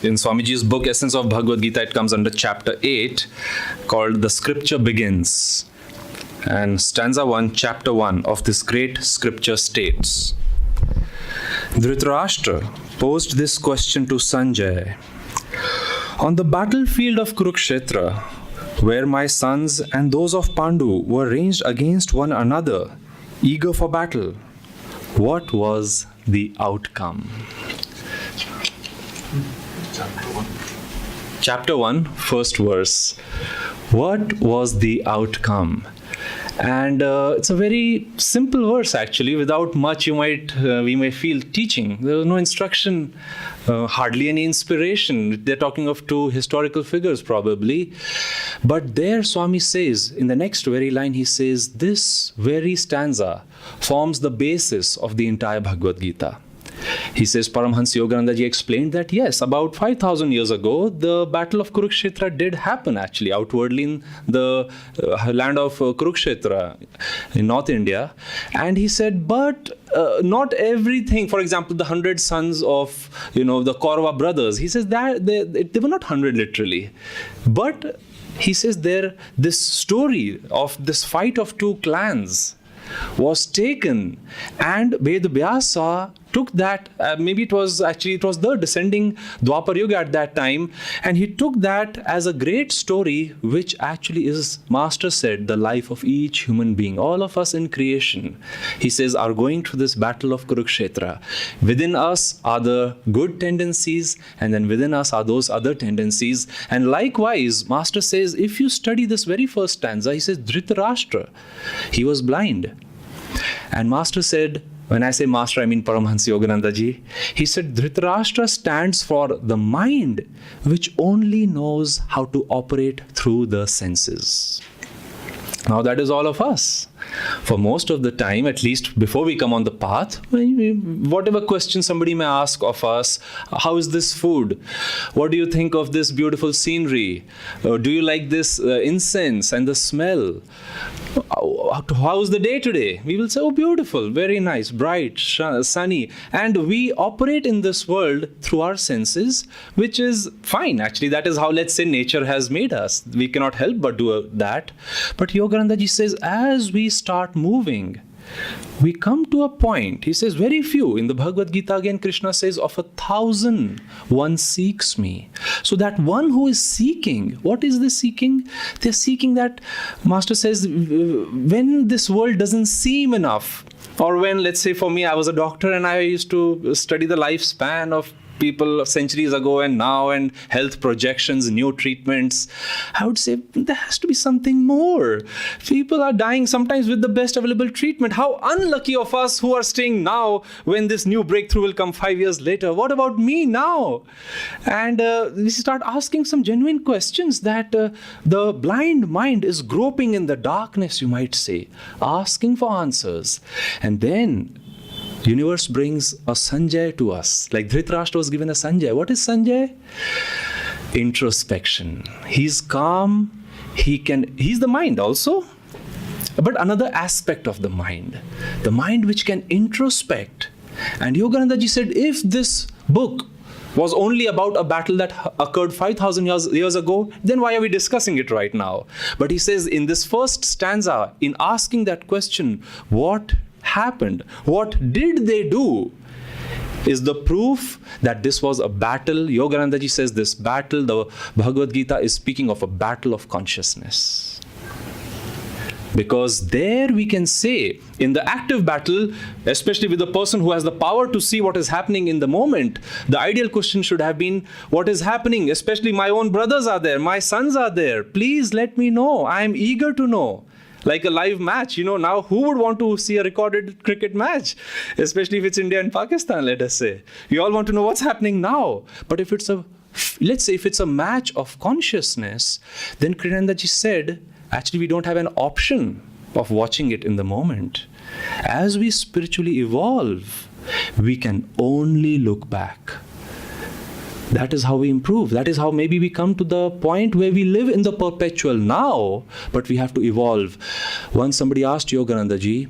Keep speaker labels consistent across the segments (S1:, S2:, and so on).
S1: In Swamiji's book, Essence of Bhagavad Gita, it comes under chapter 8, called The Scripture Begins. And stanza 1, chapter 1 of this great scripture states, Dhritarashtra posed this question to Sanjay. On the battlefield of Kurukshetra, where my sons and those of Pandu were ranged against one another, eager for battle, what was the outcome? Chapter 1, first verse. What was the outcome? And it's a very simple verse actually. Without much, we may feel teaching. There was no instruction, hardly any inspiration. They're talking of two historical figures probably. But there Swami says, in the next very line, he says, this very stanza forms the basis of the entire Bhagavad Gita. He says, Paramhansa Yogananda ji explained that yes, about 5,000 years ago, the battle of Kurukshetra did happen actually outwardly in the land of Kurukshetra in North India. And he said, but not everything, for example, the 100 sons of, the Kaurava brothers, he says that they were not 100 literally. But he says this story of this fight of two clans was taken, and Ved Vyasa took that, maybe it was the descending Dwapar Yuga at that time, and he took that as a great story, which actually is, Master said, the life of each human being, all of us in creation. He says, are going through this battle of Kurukshetra. Within us are the good tendencies, and then within us are those other tendencies. And likewise, Master says, if you study this very first stanza, he says, Dhritarashtra, he was blind. And Master said, when I say Master, I mean Paramhansa Yogananda ji. He said, Dhritarashtra stands for the mind which only knows how to operate through the senses. Now that is all of us. For most of the time, at least before we come on the path, whatever question somebody may ask of us, how is this food? What do you think of this beautiful scenery? Do you like this incense and the smell? How's the day today? We will say, oh, beautiful, very nice, bright, sunny. And we operate in this world through our senses, which is fine. Actually, that is how, let's say, nature has made us. We cannot help but do that. But Yogananda ji says, as we start moving, we come to a point, he says, very few. In the Bhagavad Gita again, Krishna says, of 1,000, one seeks me. So that one who is seeking, what is the seeking? They're seeking that, Master says, when this world doesn't seem enough, or when, let's say for me, I was a doctor and I used to study the lifespan of people centuries ago and now, and health projections, new treatments, I would say there has to be something more. People are dying sometimes with the best available treatment. How unlucky of us who are staying now when this new breakthrough will come 5 years later. What about me now? And we start asking some genuine questions that the blind mind is groping in the darkness, you might say, asking for answers. And then universe brings a Sanjay to us. Like Dhritarashtra was given a Sanjay. What is Sanjay? Introspection. He's calm. He's the mind also. But another aspect of the mind which can introspect. And Yogananda ji said, if this book was only about a battle that occurred 5,000 years ago, then why are we discussing it right now? But he says in this first stanza, in asking that question, what happened? What did they do? Is the proof that this was a battle. Yogananda ji says this battle, the Bhagavad Gita is speaking of a battle of consciousness. Because there we can say, in the active battle, especially with the person who has the power to see what is happening in the moment, the ideal question should have been, what is happening? Especially my own brothers are there, my sons are there. Please let me know. I am eager to know. Like a live match, now who would want to see a recorded cricket match? Especially if it's India and Pakistan, let us say. We all want to know what's happening now. But if let's say if it's a match of consciousness, then Kriyananda ji said, actually we don't have an option of watching it in the moment. As we spiritually evolve, we can only look back. That is how we improve. That is how maybe we come to the point where we live in the perpetual now, but we have to evolve. Once somebody asked Yogananda ji,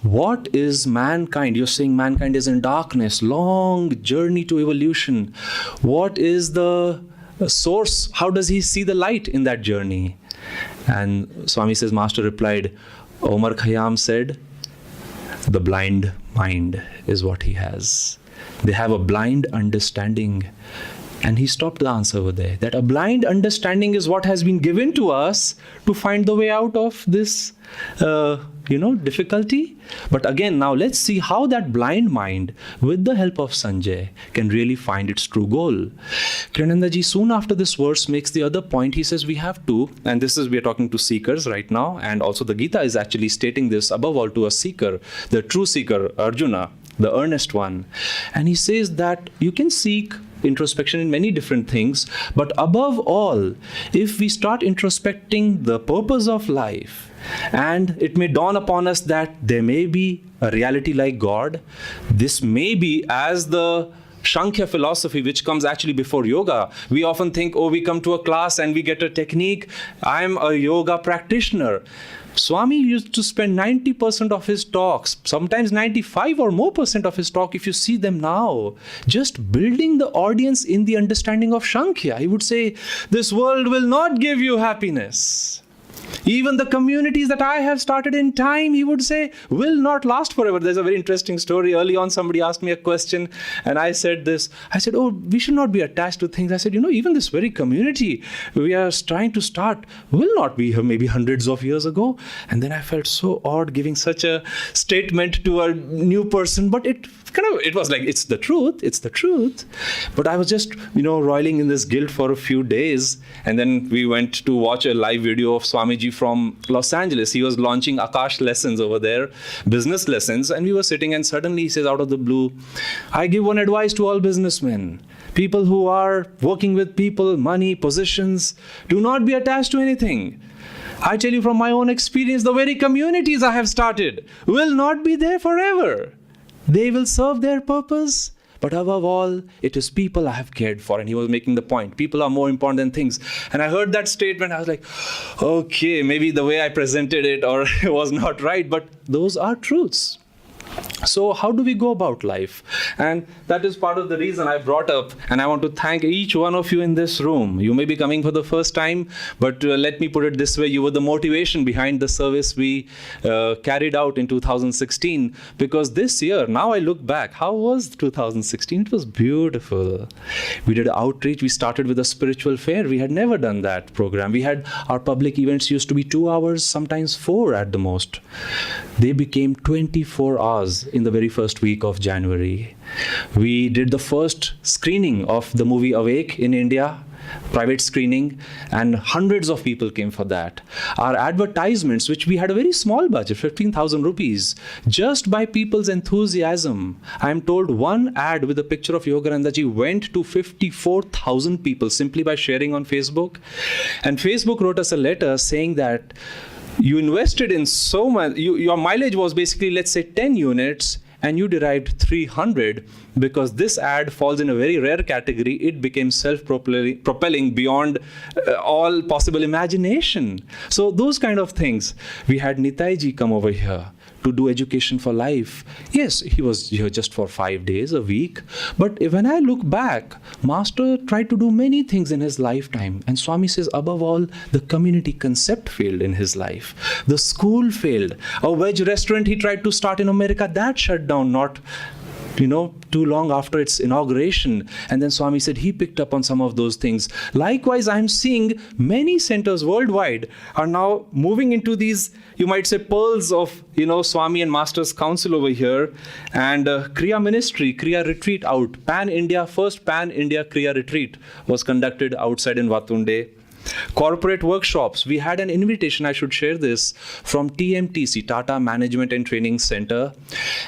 S1: What is mankind? You're saying mankind is in darkness, long journey to evolution. What is the source? How does he see the light in that journey? And Swami says, Master replied, Omar Khayyam said, the blind mind is what he has. They have a blind understanding. And he stopped the answer over there. That a blind understanding is what has been given to us to find the way out of this, difficulty. But again, now let's see how that blind mind, with the help of Sanjay, can really find its true goal. Kriyanandaji, soon after this verse, makes the other point. He says we have to, and this is, we are talking to seekers right now, and also the Gita is actually stating this above all to a seeker, the true seeker, Arjuna, the earnest one. And he says that you can seek introspection in many different things, but above all, if we start introspecting the purpose of life, and it may dawn upon us that there may be a reality like God, this may be, as the Shankhya philosophy, which comes actually before yoga. We often think, we come to a class and we get a technique. I'm a yoga practitioner. Swami used to spend 90% of his talks, sometimes 95 or more percent of his talk, if you see them now, just building the audience in the understanding of Shankhya. He would say, this world will not give you happiness. Even the communities that I have started in time, he would say, will not last forever. There's a very interesting story. Early on, somebody asked me a question, and I said this. I said, we should not be attached to things. I said, even this very community we are trying to start will not be here maybe hundreds of years ago. And then I felt so odd giving such a statement to a new person, but it was like, it's the truth. But I was just, roiling in this guilt for a few days. And then we went to watch a live video of Swamiji from Los Angeles. He was launching Akash lessons over there, business lessons. And we were sitting, and suddenly he says out of the blue, I give one advice to all businessmen. People who are working with people, money, positions, do not be attached to anything. I tell you from my own experience, the very communities I have started will not be there forever. They will serve their purpose, but above all, it is people I have cared for. And he was making the point, people are more important than things. And I heard that statement, I was like, okay, maybe the way I presented it or it was not right, but those are truths. So how do we go about life? And that is part of the reason I brought up, and I want to thank each one of you in this room. You may be coming for the first time, but let me put it this way, you were the motivation behind the service we carried out in 2016, because this year, now I look back, how was 2016? It was beautiful. We did outreach. We started with a spiritual fair. We had never done that program. We had our public events used to be 2 hours, sometimes 4 at the most. They became 24 hours in the very first week of January. We did the first screening of the movie Awake in India, private screening, and hundreds of people came for that. Our advertisements, which we had a very small budget, 15,000 rupees, just by people's enthusiasm. I'm told one ad with a picture of Yoganandaji went to 54,000 people simply by sharing on Facebook. And Facebook wrote us a letter saying that you invested in so much, your mileage was basically, let's say, 10 units, and you derived 300 because this ad falls in a very rare category. It became self-propelling beyond all possible imagination. So those kind of things. We had Nitaiji come over here to do education for life. Yes, he was here just for 5 days a week. But when I look back, Master tried to do many things in his lifetime. And Swami says, above all, the community concept failed in his life. The school failed. A veg restaurant he tried to start in America, that shut down, not too long after its inauguration. And then Swami said he picked up on some of those things. Likewise, I'm seeing many centers worldwide are now moving into these, you might say, pearls of, Swami and Master's council over here. And Kriya Ministry, Kriya Retreat out. First Pan-India Kriya Retreat was conducted outside in Vatunde. Corporate workshops. We had an invitation, I should share this, from TMTC, Tata Management and Training Center.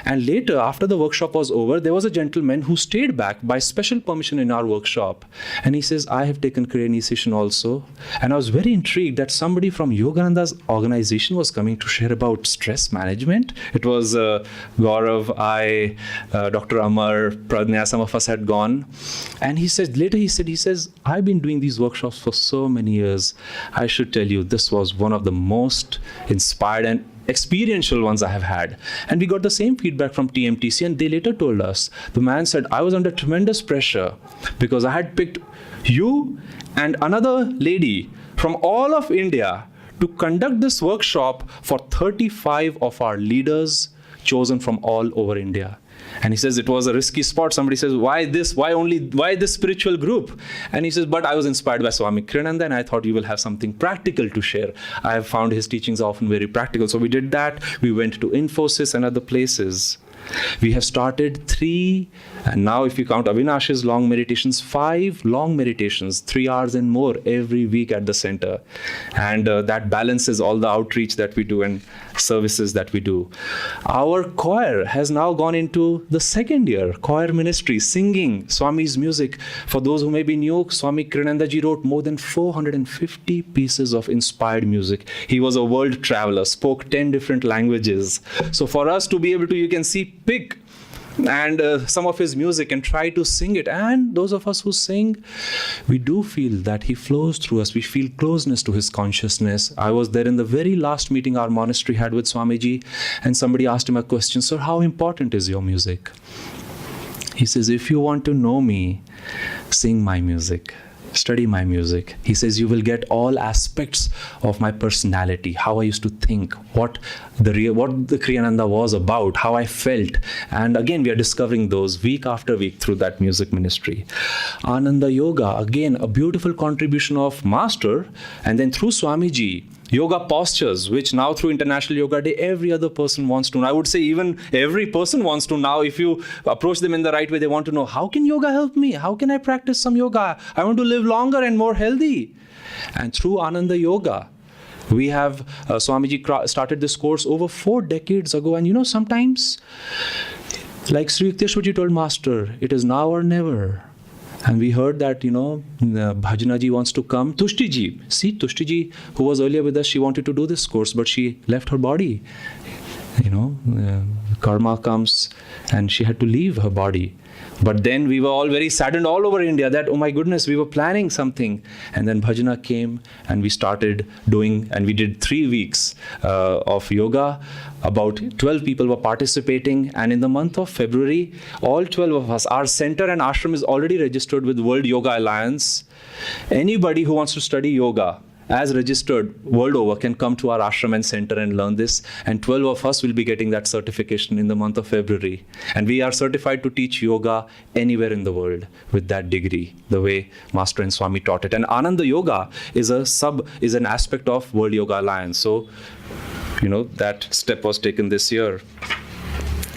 S1: And later, after the workshop was over, there was a gentleman who stayed back by special permission in our workshop. And he says, I have taken Kriya initiation also. And I was very intrigued that somebody from Yogananda's organization was coming to share about stress management. It was Gaurav, I, Dr. Amar, Pradnya, some of us had gone. And he said, I've been doing these workshops for so many years. I should tell you, this was one of the most inspired and experiential ones I have had. And we got the same feedback from TMTC, and they later told us, the man said, I was under tremendous pressure because I had picked you and another lady from all of India to conduct this workshop for 35 of our leaders chosen from all over India. And he says it was a risky spot. Somebody says, why this? Why this spiritual group? And he says, but I was inspired by Swami Kriyananda, and I thought you will have something practical to share. I have found his teachings are often very practical. So we did that. We went to Infosys and other places. We have started 3, and now if you count Avinash's long meditations, 5 long meditations, 3 hours and more every week at the center. And that balances all the outreach that we do and services that we do. Our choir has now gone into the 2nd year, choir ministry, singing Swami's music. For those who may be new, Swami Kriyanandaji wrote more than 450 pieces of inspired music. He was a world traveler, spoke 10 different languages. So for us to be able to, you can see, pick and some of his music and try to sing it. And those of us who sing, we do feel that he flows through us. We feel closeness to his consciousness. I was there in the very last meeting our monastery had with Swamiji, and somebody asked him a question, sir, how important is your music? He says, if you want to know me, sing my music. Study my music. He says, you will get all aspects of my personality, how I used to think, what the Kriyananda was about, how I felt. And again, we are discovering those week after week through that music ministry. Ananda Yoga, again, a beautiful contribution of Master, and then through Swamiji, yoga postures, which now through International Yoga Day, every other person wants to know. I would say even every person wants to now. If you approach them in the right way, they want to know, how can yoga help me? How can I practice some yoga? I want to live longer and more healthy. And through Ananda Yoga, we have Swamiji started this course over 4 decades ago. And you know, sometimes, like Sri Yukteswarji told Master, it is now or never. And we heard that, you know, Bhajanaji wants to come. Tushtiji, see, Tushtiji, who was earlier with us, she wanted to do this course, but she left her body. You know, karma comes and she had to leave her body. But then we were all very saddened all over India that, oh my goodness, we were planning something. And then Bhajana came and we started doing, and we did 3 weeks of yoga. About 12 people were participating. And in the month of February, all 12 of us, our center and ashram is already registered with World Yoga Alliance. Anybody who wants to study yoga, as registered world over, can come to our ashram and center and learn this. And 12 of us will be getting that certification in the month of February. And we are certified to teach yoga anywhere in the world with that degree, the way Master and Swami taught it. And Ananda Yoga is an aspect of World Yoga Alliance. So, you know, that step was taken this year.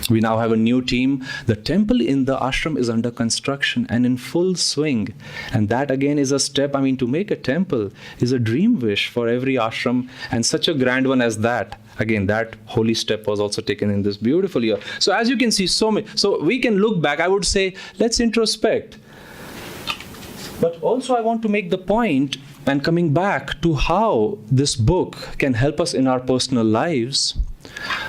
S1: We now have a new team. The temple in the ashram is under construction and in full swing. And that again is a step. I mean, to make a temple is a dream wish for every ashram, and such a grand one as that. Again, that holy step was also taken in this beautiful year. So as you can see, so we can look back. I would say, let's introspect. But also I want to make the point, and coming back to how this book can help us in our personal lives,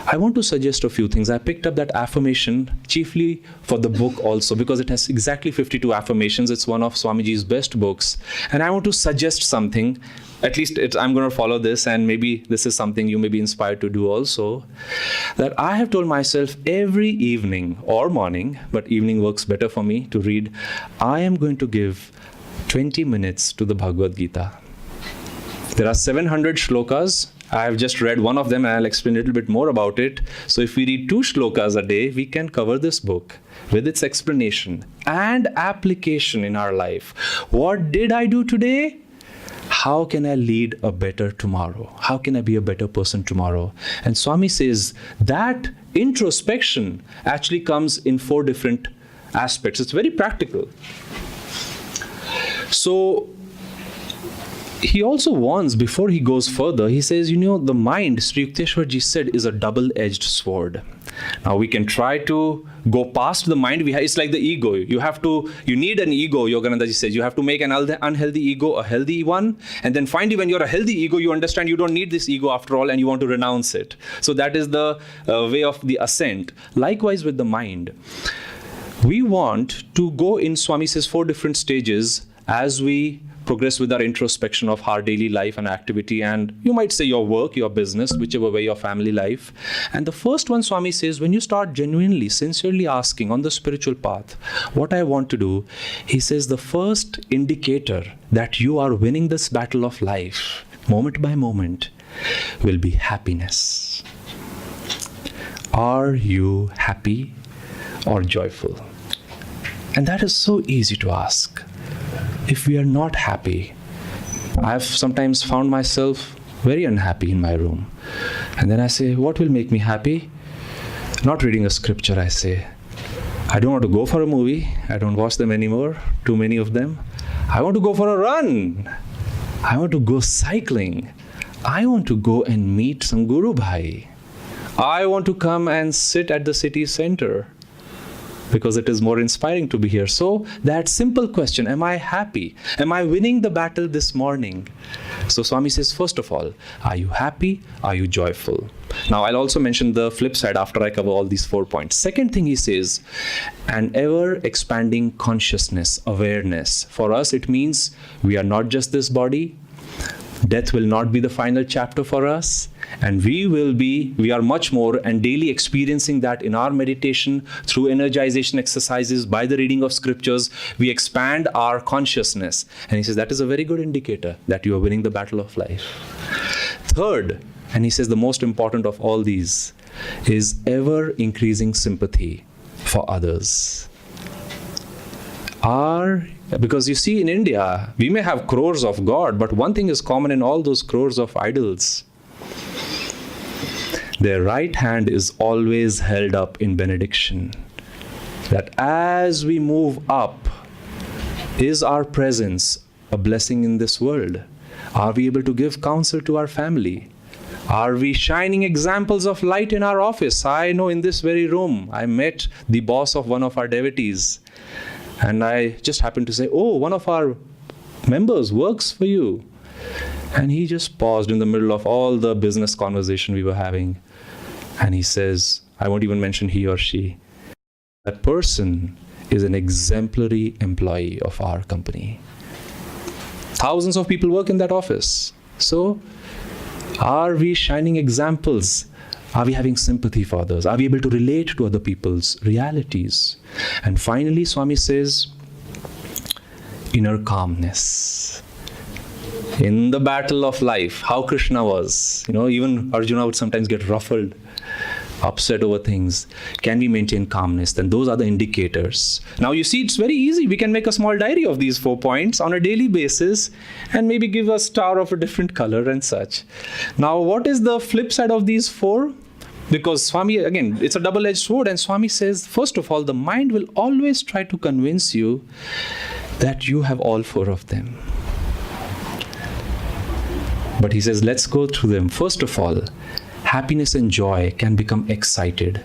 S1: I want to suggest a few things. I picked up that affirmation chiefly for the book also, because it has exactly 52 affirmations. It's one of Swamiji's best books. And I want to suggest something. At least I'm going to follow this, and maybe this is something you may be inspired to do also. That I have told myself every evening or morning, but evening works better for me to read, I am going to give 20 minutes to the Bhagavad Gita. There are 700 shlokas. I have just read one of them, and I'll explain a little bit more about it. So if we read 2 shlokas a day, we can cover this book with its explanation and application in our life. What did I do today? How can I lead a better tomorrow? How can I be a better person tomorrow? And Swami says that introspection actually comes in 4 different aspects. It's very practical. So he also warns, before he goes further, he says, you know, the mind, Sri Yukteswarji said, is a double-edged sword. Now we can try to go past the mind. It's like the ego. You need an ego, Yoganandaji says. You have to make an unhealthy ego a healthy one. And then finally, when you're a healthy ego, you understand you don't need this ego after all, and you want to renounce it. So that is the way of the ascent. Likewise with the mind. We want to go in, Swami says, 4 different stages as we progress with our introspection of our daily life and activity, and you might say your work, your business, whichever way, your family life. And the first one, Swami says, when you start genuinely, sincerely asking on the spiritual path, what I want to do, he says the first indicator that you are winning this battle of life, moment by moment, will be happiness. Are you happy or joyful? And that is so easy to ask. If we are not happy, I've sometimes found myself very unhappy in my room. And then I say, what will make me happy? Not reading a scripture, I say. I don't want to go for a movie. I don't watch them anymore, too many of them. I want to go for a run. I want to go cycling. I want to go and meet some Guru Bhai. I want to come and sit at the city center because it is more inspiring to be here. So that simple question, am I happy? Am I winning the battle this morning? So Swami says, first of all, are you happy? Are you joyful? Now I'll also mention the flip side after I cover all these 4 points. Second thing he says, an ever expanding consciousness, awareness. For us, it means we are not just this body. Death will not be the final chapter for us, and we are much more, and daily experiencing that in our meditation through energization exercises, by the reading of scriptures. We expand our consciousness, and he says that is a very good indicator that you are winning the battle of life. Third, and he says the most important of all these, is ever increasing sympathy for others. Because you see, in India, we may have crores of God, but one thing is common in all those crores of idols. Their right hand is always held up in benediction. That as we move up, is our presence a blessing in this world? Are we able to give counsel to our family? Are we shining examples of light in our office? I know in this very room, I met the boss of one of our devotees. And I just happened to say, oh, one of our members works for you. And he just paused in the middle of all the business conversation we were having. And he says, I won't even mention he or she. That person is an exemplary employee of our company. Thousands of people work in that office. So, are we shining examples? Are we having sympathy for others? Are we able to relate to other people's realities? And finally, Swami says, inner calmness. In the battle of life, how Krishna was, even Arjuna would sometimes get ruffled, upset over things. Can we maintain calmness? Then those are the indicators. Now you see, it's very easy. We can make a small diary of these 4 points on a daily basis and maybe give a star of a different color and such. Now, what is the flip side of these 4? Because Swami, again, it's a double-edged sword, and Swami says, first of all, the mind will always try to convince you that you have all 4 of them. But he says, let's go through them. First of all, happiness and joy can become excited.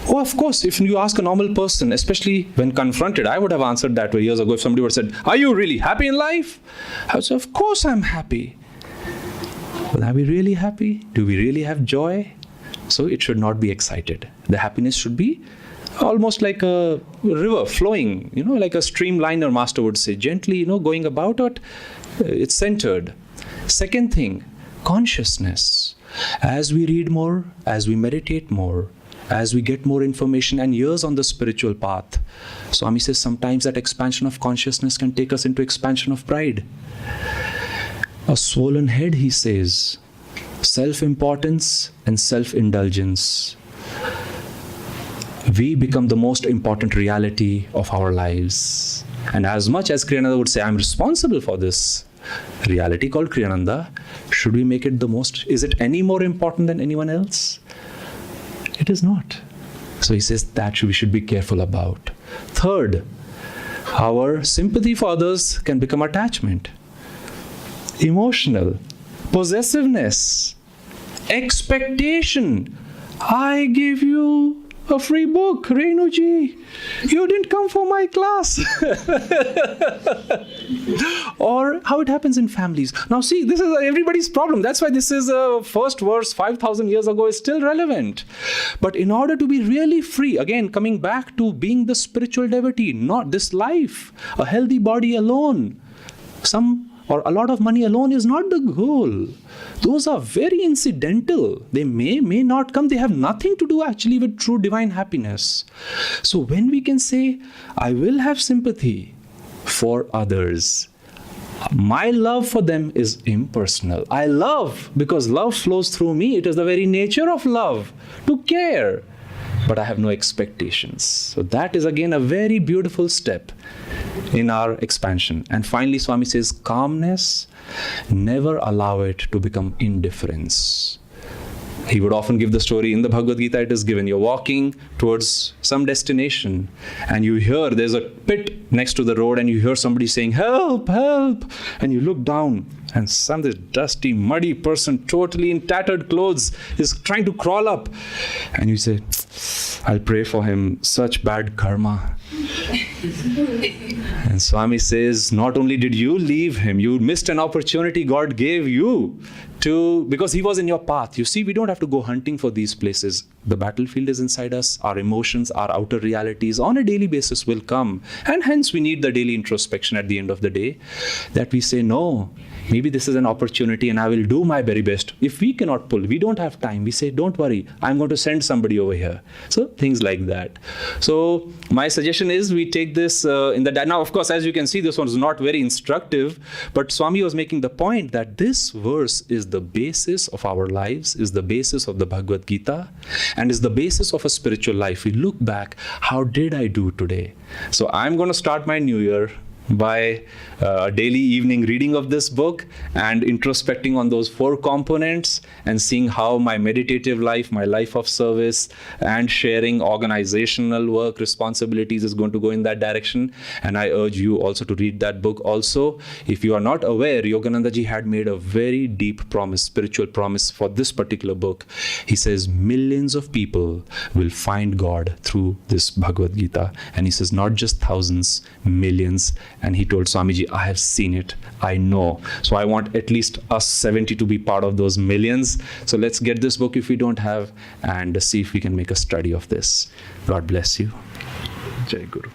S1: Oh, of course, if you ask a normal person, especially when confronted, I would have answered that way years ago. If somebody would have said, are you really happy in life? I would say, of course I'm happy. But are we really happy? Do we really have joy? So it should not be excited. The happiness should be almost like a river flowing, like a streamliner, master would say, gently, going about it. It's centered. Second thing, consciousness. As we read more, as we meditate more, as we get more information and years on the spiritual path, Swami says sometimes that expansion of consciousness can take us into expansion of pride. A swollen head, he says, self-importance and self-indulgence. We become the most important reality of our lives. And as much as Kriyananda would say, I'm responsible for this reality called Kriyananda, should we make it the most? Is it any more important than anyone else? It is not. So he says that we should be careful about. Third, our sympathy for others can become attachment. Emotional, possessiveness, expectation. I give you a free book, Renuji. You didn't come for my class. Or how it happens in families. Now see, this is everybody's problem. That's why this is first verse 5,000 years ago is still relevant. But in order to be really free, again, coming back to being the spiritual devotee, not this life, a healthy body alone, some or a lot of money alone is not the goal. Those are very incidental. They may not come. They have nothing to do actually with true divine happiness. So when we can say, I will have sympathy for others, my love for them is impersonal. I love because love flows through me. It is the very nature of love to care. But I have no expectations. So that is again a very beautiful step in our expansion. And finally, Swami says, calmness, never allow it to become indifference. He would often give the story in the Bhagavad Gita. It is given. You're walking towards some destination and you hear there's a pit next to the road and you hear somebody saying, help, help. And you look down and this dusty, muddy person, totally in tattered clothes, is trying to crawl up. And you say, I'll pray for him. Such bad karma. And Swami says, not only did you leave him, you missed an opportunity God gave you because he was in your path. You see, we don't have to go hunting for these places. The battlefield is inside us. Our emotions, our outer realities on a daily basis will come. And hence we need the daily introspection at the end of the day, that we say, no, maybe this is an opportunity and I will do my very best. If we cannot pull, we don't have time, we say, don't worry, I'm going to send somebody over here. So things like that. So my suggestion is we take this in the... Now, of course, as you can see, this one is not very instructive, but Swami was making the point that this verse is the basis of our lives, is the basis of the Bhagavad Gita, and is the basis of a spiritual life. We look back, how did I do today? So I'm going to start my new year by a daily evening reading of this book and introspecting on those 4 components and seeing how my meditative life, my life of service and sharing, organizational work, responsibilities is going to go in that direction. And I urge you also to read that book also. If you are not aware, Yogananda ji had made a very deep promise, spiritual promise for this particular book. He says millions of people will find God through this Bhagavad Gita. And he says not just thousands, millions. And he told Swamiji, I have seen it, I know. So I want at least us 70 to be part of those millions. So let's get this book if we don't have and see if we can make a study of this. God bless you. Jai Guru.